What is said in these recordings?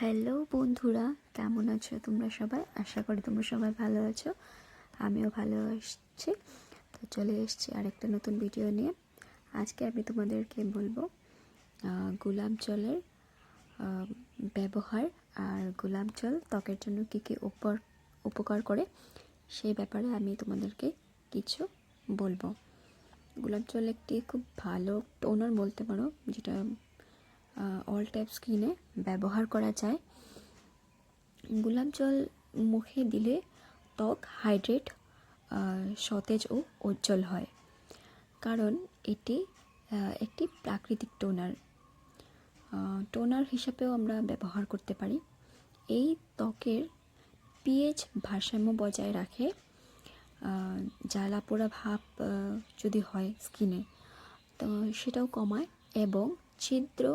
Hello বন্ধুরা, কেমন আছো তোমরা সবাই? আশা করি তোমরা সবাই ভালো আছো। আমিও ভালো আছি। তো চলে এসেছি আরেকটা নতুন ভিডিও নিয়ে। আজকে আমি তোমাদেরকে বলবো গোলাপ জলের ব্যবহার আর গোলাপ জল ত্বকের জন্য কী কী উপকার করে সেই ব্যাপারে আমি তোমাদেরকে কিছু বলবো। গোলাপ জল একটি খুব ভালো টোনার বলতে পারো, যেটা অল টাইপ স্কিনে ব্যবহার করা যায়। গোলাপ জল মুখে দিলে ত্বক হাইড্রেট, সতেজ ও উজ্জ্বল হয়, কারণ এটি একটি প্রাকৃতিক টোনার হিসাবেও আমরা ব্যবহার করতে পারি। এই ত্বকের পিএইচ ভারসাম্য বজায় রাখে, জ্বালা পোড়া ভাব যদি হয় স্কিনে তো সেটাও কমায় এবং ছিদ্র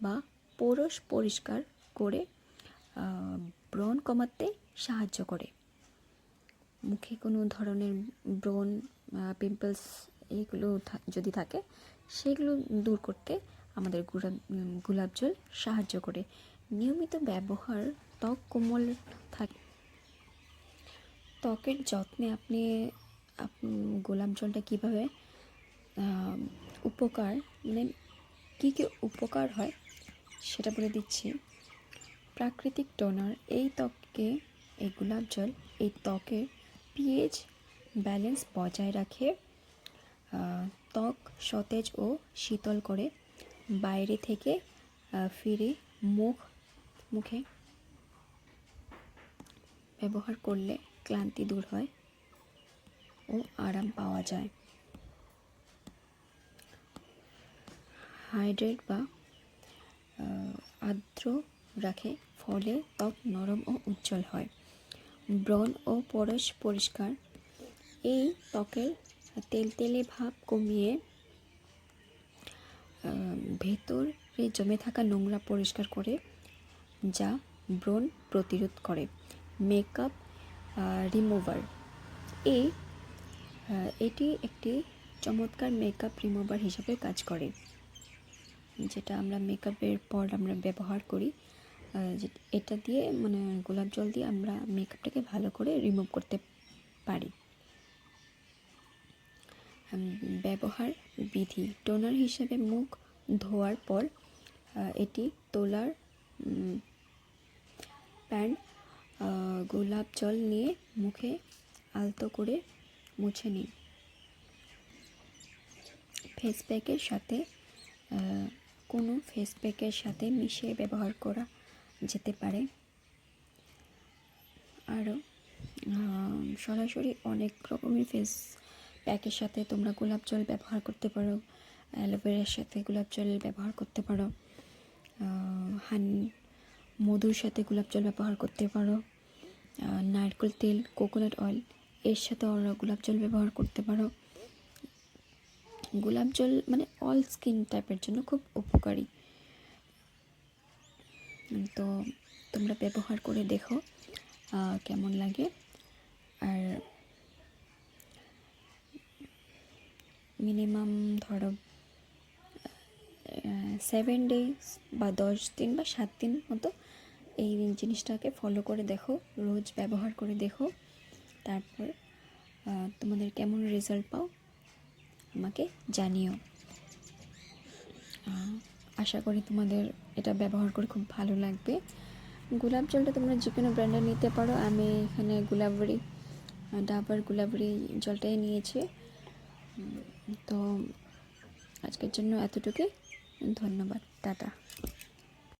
বা পোরস পরিষ্কার করে ব্রণ কমাতে সাহায্য করে। মুখে কোনো ধরনের ব্রণ, পিম্পলস এইগুলো যদি থাকে সেগুলো দূর করতে আমাদের গোলাপ জল সাহায্য করে। নিয়মিত ব্যবহার ত্বক কোমল থাকে। ত্বকের যত্নে আপনি গোলাপ জলটা কীভাবে কী কী উপকার হয় সেটা বলে দিচ্ছি। প্রাকৃতিক টোনার, এই গোলাপ জল এই ত্বকের পিএইচ ব্যালেন্স বজায় রাখে, ত্বক সতেজ ও শীতল করে। বাইরে থেকে ফিরে মুখে ব্যবহার করলে ক্লান্তি দূর হয় ও আরাম পাওয়া যায়। হাইড্রেট বা আর্দ্র রাখে, ফলে ত্বক নরম ও উজ্জ্বল হয়। ব্রণ ও পোরস পরিষ্কার, এই ত্বকের তেলতেলে ভাব কমিয়ে ভেতরে জমে থাকা নোংরা পরিষ্কার করে, যা ব্রণ প্রতিরোধ করে। মেকআপ রিমুভার, এটি একটি চমৎকার মেকআপ রিমুভার হিসাবে কাজ করে, যেটা আমরা মেকআপের পর আমরা ব্যবহার করি। এটা দিয়ে গোলাপ জল দিয়ে আমরা মেকআপটাকে ভালো করে রিমুভ করতে পারি। ব্যবহার বিধি, টোনার হিসেবে মুখ ধোয়ার পর এটি তোলার প্যান গোলাপ জল নিয়ে মুখে আলতো করে মুছে নিন। ফেস প্যাকের সাথে কোনো ফেস প্যাকের সাথে মিশিয়ে ব্যবহার করা যেতে পারে। আরও সরাসরি অনেক রকমের ফেস প্যাকের সাথে তোমরা গোলাপ জল ব্যবহার করতে পারো। অ্যালোভেরার সাথে গোলাপ জল ব্যবহার করতে পারো, মধুর সাথে গোলাপ জল ব্যবহার করতে পারো, নারকেল তেল, কোকোনাট অয়েল এর সাথে গোলাপ জল ব্যবহার করতে পারো। গোলাপ জল অল স্কিন টাইপের জন্য খুব উপকারী। তো তোমরা ব্যবহার করে দেখো কেমন লাগে। আর মিনিমাম ধরো 7 ডেজ বা 10 দিন বা 7 দিন মতো এই জিনিসটাকে ফলো করে দেখো, রোজ ব্যবহার করে দেখো। তারপর তোমাদের কেমন রেজাল্ট পাও আমাকে জানিও। আশা করি তোমাদের এটা ব্যবহার করে খুব ভালো লাগবে। গোলাপ জলটা তোমরা যে কোনো ব্র্যান্ডের নিতে পারো। আমি এখানে ডাবার গুলাবরি জলটাই নিয়েছি। তো আজকের জন্য এতটুকুই। ধন্যবাদ, টাটা।